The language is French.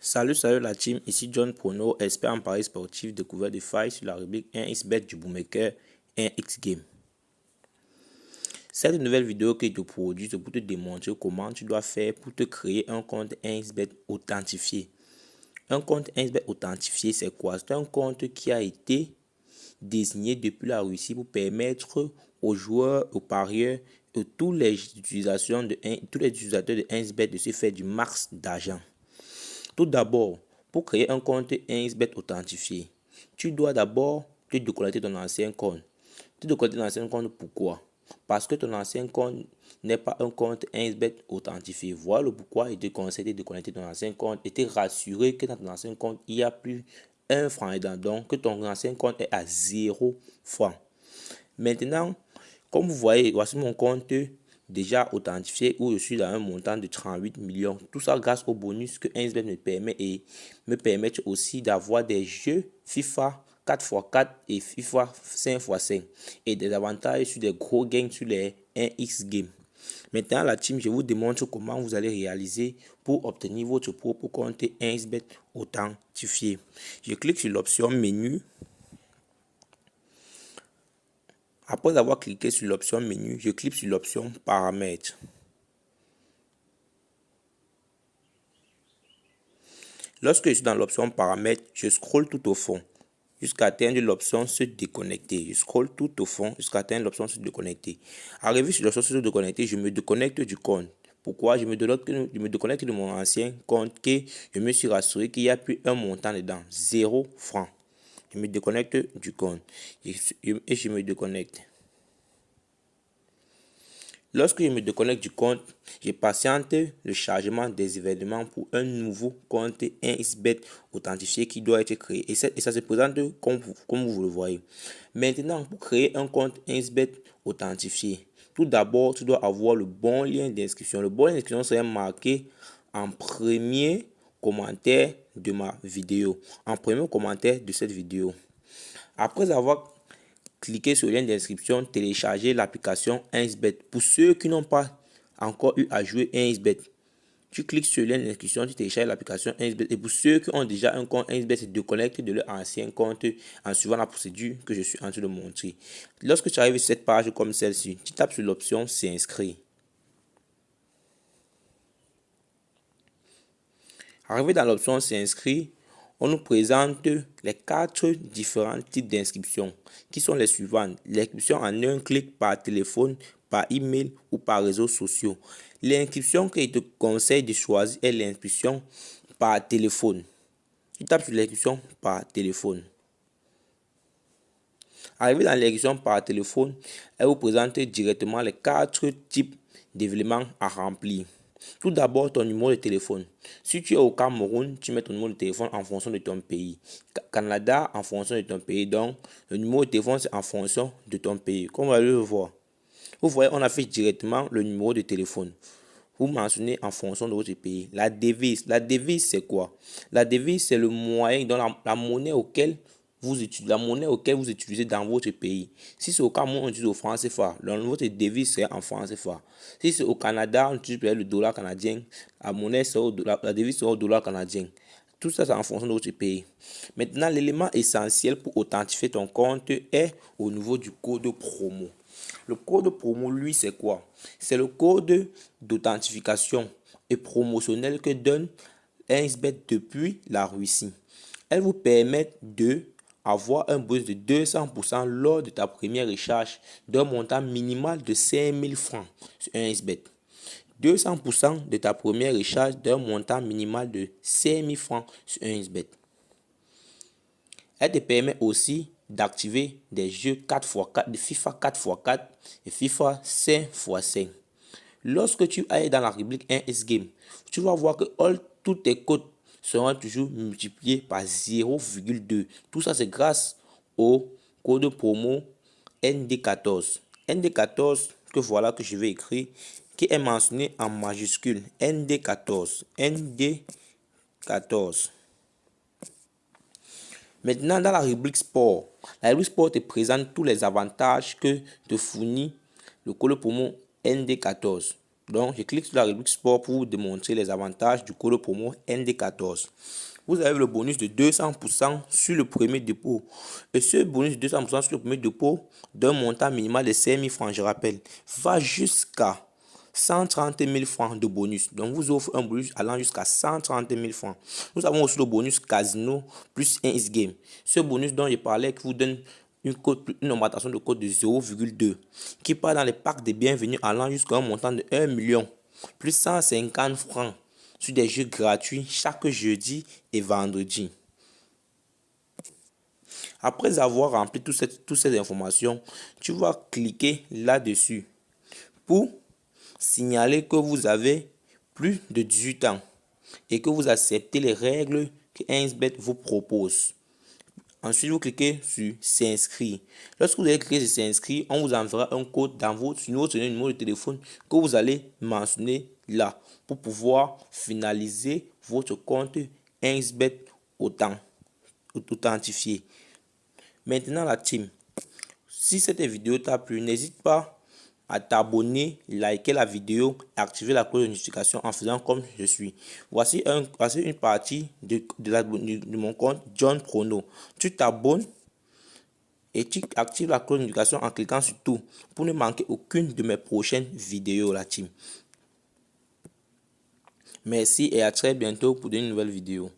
Salut la team, ici John Prono, expert en paris sportif, découvert des failles sur la rubrique 1xBet du bookmaker 1xGame. Cette nouvelle vidéo que je te produis, c'est pour te démontrer comment tu dois faire pour te créer un compte 1xBet authentifié. Un compte 1xBet authentifié, c'est quoi? C'est un compte qui a été désigné depuis la Russie pour permettre aux joueurs, aux parieurs et tous les utilisateurs de 1xBet de se faire du max d'argent. Tout d'abord, pour créer un compte 1xBet authentifié, tu dois d'abord te déconnecter de ton ancien compte. Te déconnecter de ton ancien compte, pourquoi? Parce que ton ancien compte n'est pas un compte 1xBet authentifié. Voilà pourquoi il te conseille de déconnecter de ton ancien compte et te rassurer que dans ton ancien compte, il n'y a plus un franc dedans. Donc, que ton ancien compte est à 0 franc. Maintenant, comme vous voyez, voici mon compte déjà authentifié où je suis dans un montant de 38 millions. Tout ça grâce au bonus que 1xBet me permet et me permet aussi d'avoir des jeux FIFA 4x4 et FIFA 5x5 et des avantages sur des gros gains sur les 1xGame. Maintenant, la team, je vous démontre comment vous allez réaliser pour obtenir votre propre compte 1xBet authentifié. Je clique sur l'option menu. Après avoir cliqué sur l'option menu, je clique sur l'option paramètres. Lorsque je suis dans l'option paramètres, je scrolle tout au fond jusqu'à atteindre l'option se déconnecter. Je scrolle tout au fond jusqu'à atteindre l'option se déconnecter. Arrivé sur l'option se déconnecter, je me déconnecte du compte. Pourquoi? Je me déconnecte de mon ancien compte que je me suis rassuré qu'il n'y a plus un montant dedans, 0 franc. Je me déconnecte du compte et je me déconnecte. Lorsque je me déconnecte du compte, je patiente le chargement des événements pour un nouveau compte 1xBet authentifié qui doit être créé. Et ça se présente comme vous le voyez. Maintenant, pour créer un compte 1xBet authentifié, tout d'abord, tu dois avoir le bon lien d'inscription. Le bon lien d'inscription serait marqué en premier commentaire de ma vidéo. En premier commentaire de cette vidéo. Après avoir cliquez sur le lien d'inscription, téléchargez l'application 1xBet. Pour ceux qui n'ont pas encore eu à jouer 1xBet, tu cliques sur le lien d'inscription, tu télécharges l'application 1xBet. Et pour ceux qui ont déjà un compte 1xBet, se déconnectent de leur ancien compte en suivant la procédure que je suis en train de montrer. Lorsque tu arrives sur cette page comme celle-ci, tu tapes sur l'option s'inscrire. Arrivé dans l'option s'inscrire, on nous présente les 4 différents types d'inscriptions qui sont les suivantes. L'inscription en un clic par téléphone, par email ou par réseaux sociaux. L'inscription que je te conseille de choisir est l'inscription par téléphone. Tu tapes sur l'inscription par téléphone. Arrivé dans l'inscription par téléphone, elle vous présente directement les 4 types d'événements à remplir. Tout d'abord, ton numéro de téléphone. Si tu es au Cameroun, tu mets ton numéro de téléphone en fonction de ton pays. Canada, en fonction de ton pays. Donc, le numéro de téléphone, c'est en fonction de ton pays. Comme vous allez le voir. Vous voyez, on affiche directement le numéro de téléphone. Vous mentionnez en fonction de votre pays. La devise. La devise, c'est quoi? La devise, c'est le moyen, donc la monnaie auquel vous utilisez dans votre pays. Si c'est au Cameroun, on utilise au franc CFA. Votre devise serait en franc CFA. Si c'est au Canada, on utilise le dollar canadien. La devise sera au dollar canadien. Tout ça, c'est en fonction de votre pays. Maintenant, l'élément essentiel pour authentifier ton compte est au niveau du code promo. Le code promo, lui, c'est quoi? C'est le code d'authentification et promotionnel que donne 1xBet depuis la Russie. Elle vous permet de avoir un bonus de 200% lors de ta première recharge d'un montant minimal de 5000 francs sur 1xBet. 200% de ta première recharge d'un montant minimal de 5000 francs sur 1xBet. Elle te permet aussi d'activer des jeux 4x4, de FIFA 4x4 et FIFA 5x5. Lorsque tu ailles dans la rubrique 1xGame, tu vas voir que toutes tes codes seront toujours multipliés par 0,2. Tout ça, c'est grâce au code promo ND14. ND14, que voilà que je vais écrire, qui est mentionné en majuscule. ND14. ND14. Maintenant, dans la rubrique sport, te présente tous les avantages que te fournit le code promo ND14. Donc, je clique sur la rubrique sport pour vous démontrer les avantages du code promo ND14. Vous avez le bonus de 200% sur le premier dépôt. Et ce bonus de 200% sur le premier dépôt d'un montant minimal de 5 000 francs, je rappelle, va jusqu'à 130 000 francs de bonus. Donc, vous offre un bonus allant jusqu'à 130 000 francs. Nous avons aussi le bonus casino plus 1 game. Ce bonus dont je parlais qui vous donne une augmentation de code de 0,2 qui part dans les packs de bienvenue allant jusqu'à un montant de 1 million plus 150 francs sur des jeux gratuits chaque jeudi et vendredi. Après avoir rempli toutes ces informations, tu vas cliquer là-dessus pour signaler que vous avez plus de 18 ans et que vous acceptez les règles que 1xBet vous propose. Ensuite, vous cliquez sur s'inscrire. Lorsque vous allez cliquer sur s'inscrire, on vous enverra un code dans votre numéro de téléphone que vous allez mentionner là pour pouvoir finaliser votre compte 1xBet authentifié. Maintenant la team, si cette vidéo t'a plu, n'hésite pas à t'abonner, liker la vidéo et activer la cloche de notification en faisant comme je suis. Voici une partie de mon compte John Prono. Tu t'abonnes et tu actives la cloche de notification en cliquant sur tout pour ne manquer aucune de mes prochaines vidéos, la team. Merci et à très bientôt pour de nouvelles vidéos.